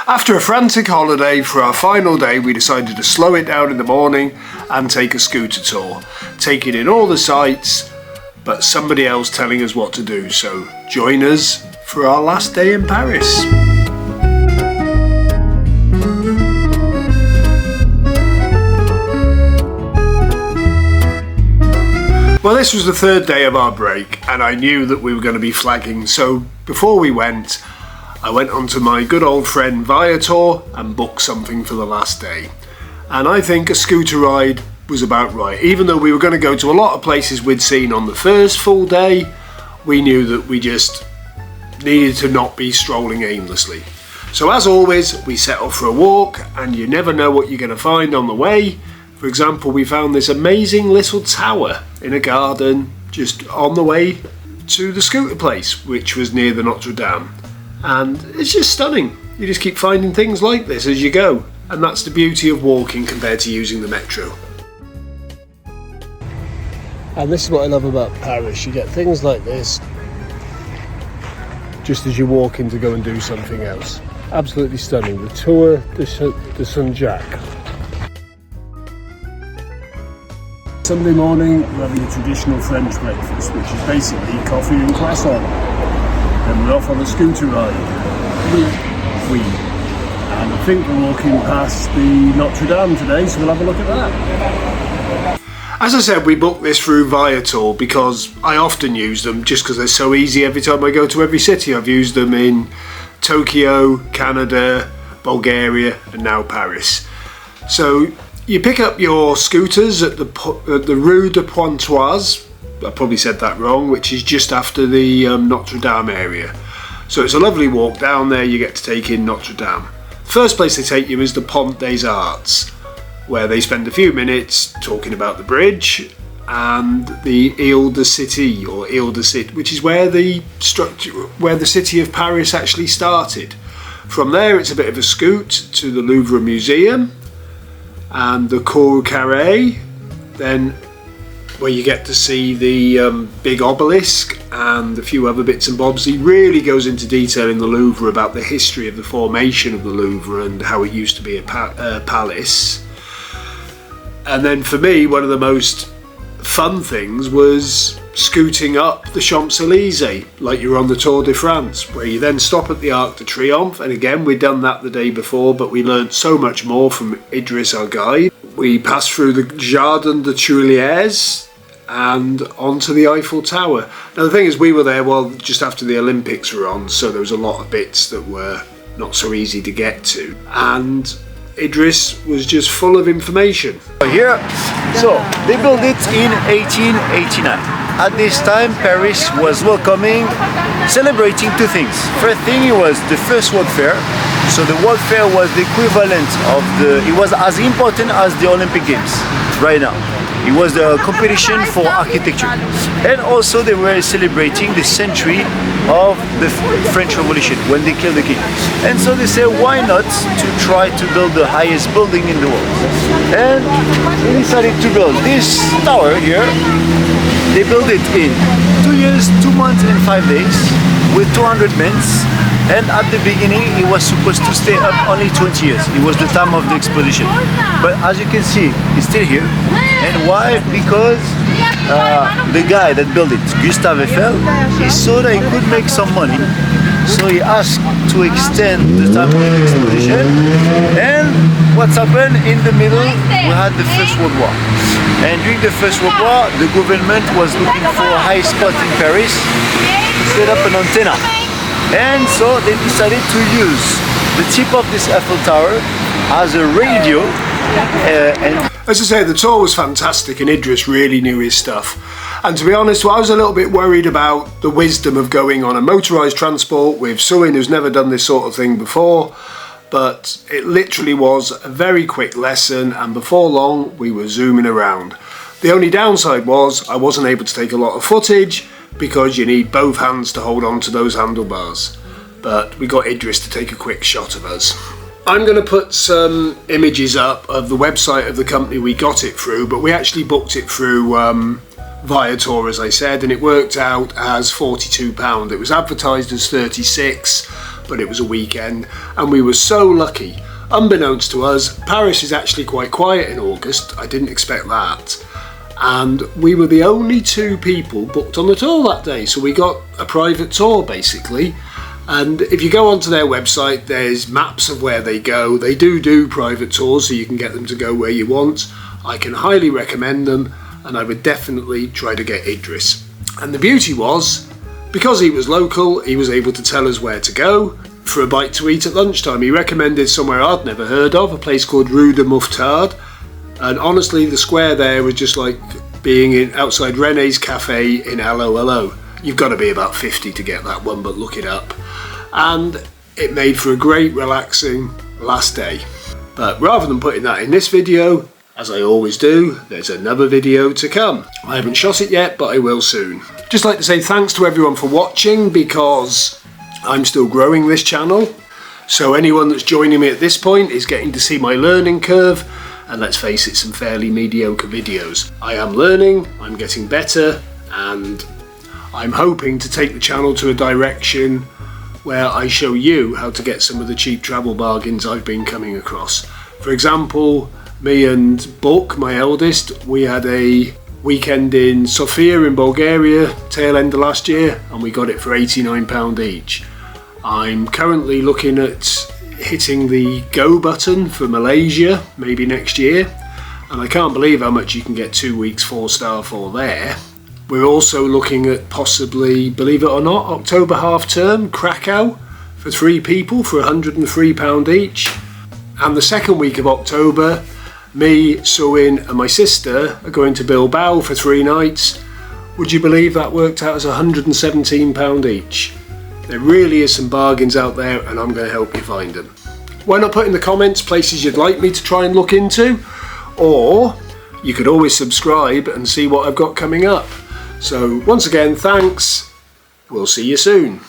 After a frantic holiday, for our final day we decided to slow it down in the morning and take a scooter tour, taking in all the sights, but somebody else telling us what to do, so join us for our last day in Paris. Well, this was the third day of our break and I knew that we were going to be flagging, so before we went, I went onto my good old friend Viator and booked something for the last day. And I think a scooter ride was about right. Even though we were going to go to a lot of places we'd seen on the first full day, we knew that we just needed to not be strolling aimlessly. So as always, we set off for a walk, and you never know what you're going to find on the way. For example, we found this amazing little tower in a garden just on the way to the scooter place, which was near the Notre Dame. And it's just stunning. You just keep finding things like this as you go. And that's the beauty of walking compared to using the metro. And this is what I love about Paris. You get things like this just as you walk in to go and do something else. Absolutely stunning. The Tour de Saint-Jacques. Sunday morning, we're having a traditional French breakfast, which is basically coffee and croissant. Then we're off on a scooter ride. And I think we're walking past the Notre Dame today, so we'll have a look at that. As I said, we booked this through Viator because I often use them just because they're so easy every time I go to every city. I've used them in Tokyo, Canada, Bulgaria, and now Paris. So you pick up your scooters at the Rue de Pontoise, I probably said that wrong, which is just after the Notre Dame area. So it's a lovely walk down there, you get to take in Notre Dame. The first place they take you is the Pont des Arts, where they spend a few minutes talking about the bridge and the �île-de-Cité, or �île-de-Cité, which is where the city of Paris actually started. From there it's a bit of a scoot to the Louvre Museum and the Cour Carré, then where you get to see the big obelisk and a few other bits and bobs. He really goes into detail in the Louvre about the history of the formation of the Louvre and how it used to be a palace. And then for me, one of the most fun things was scooting up the Champs-Élysées like you're on the Tour de France, where you then stop at the Arc de Triomphe. And again, we'd done that the day before, but we learnt so much more from Idryss, our guide. We passed through the Jardin des Tuileries and onto the Eiffel Tower. Now the thing is, we were there just after the Olympics were on, so there was a lot of bits that were not so easy to get to, and Idryss was just full of information. Here, so they built it in 1889. At this time, Paris was celebrating two things. First thing, it was the first World Fair. So the World Fair was the equivalent of it was as important as the Olympic Games right now. It was the competition for architecture. And also they were celebrating the century of the French Revolution, when they killed the king. And so they said, why not to try to build the highest building in the world? And they decided to build this tower here. They built it in 2 years, 2 months and 5 days with 200 men. And at the beginning, it was supposed to stay up only 20 years. It was the time of the exposition. But as you can see, it's still here. And why? Because the guy that built it, Gustave Eiffel, he saw that he could make some money. So he asked to extend the time of the exposition. And what's happened in the middle, we had the First World War. And during the First World War, the government was looking for a high spot in Paris to set up an antenna. And so they decided to use the tip of this Eiffel Tower as a radio. As I say, the tour was fantastic and Idryss really knew his stuff. And to be honest, I was a little bit worried about the wisdom of going on a motorised transport with someone who's never done this sort of thing before. But it literally was a very quick lesson, and before long we were zooming around. The only downside was I wasn't able to take a lot of footage because you need both hands to hold on to those handlebars. But we got Idryss to take a quick shot of us. I'm going to put some images up of the website of the company we got it through, but we actually booked it through Viator, as I said, and it worked out as £42. It was advertised as 36, but it was a weekend and we were so lucky. Unbeknownst to us, Paris is actually quite quiet in August. I didn't expect that. And we were the only 2 people booked on the tour that day, so we got a private tour basically. And if you go onto their website, there's maps of where they go. They do private tours, so you can get them to go where you want. I can highly recommend them, and I would definitely try to get Idryss. And the beauty was, because he was local, he was able to tell us where to go for a bite to eat at lunchtime. He recommended somewhere I'd never heard of, a place called Rue de Mouffetard. And honestly, the square there was just like being outside René's Cafe in 𝐿𝑜. You've got to be about 50 to get that one, but look it up. And it made for a great relaxing last day. But rather than putting that in this video, as I always do, there's another video to come. I haven't shot it yet, but I will soon. Just like to say thanks to everyone for watching, because I'm still growing this channel. So anyone that's joining me at this point is getting to see my learning curve, and let's face it, some fairly mediocre videos. I am learning, I'm getting better, and I'm hoping to take the channel to a direction where I show you how to get some of the cheap travel bargains I've been coming across. For example, me and 𝐷𝐿, my eldest, we had a weekend in Sofia in Bulgaria, tail end of last year, and we got it for £89 each. I'm currently looking at hitting the go button for Malaysia, maybe next year, and I can't believe how much you can get 2 weeks 4-star for there. We're also looking at possibly, believe it or not, October half term, Krakow, for 3 people for £103 each. And the second week of October, me, Suin and my sister are going to Bilbao for 3 nights. Would you believe that worked out as £117 each? There really is some bargains out there, and I'm going to help you find them. Why not put in the comments places you'd like me to try and look into? Or you could always subscribe and see what I've got coming up. So once again, thanks. We'll see you soon.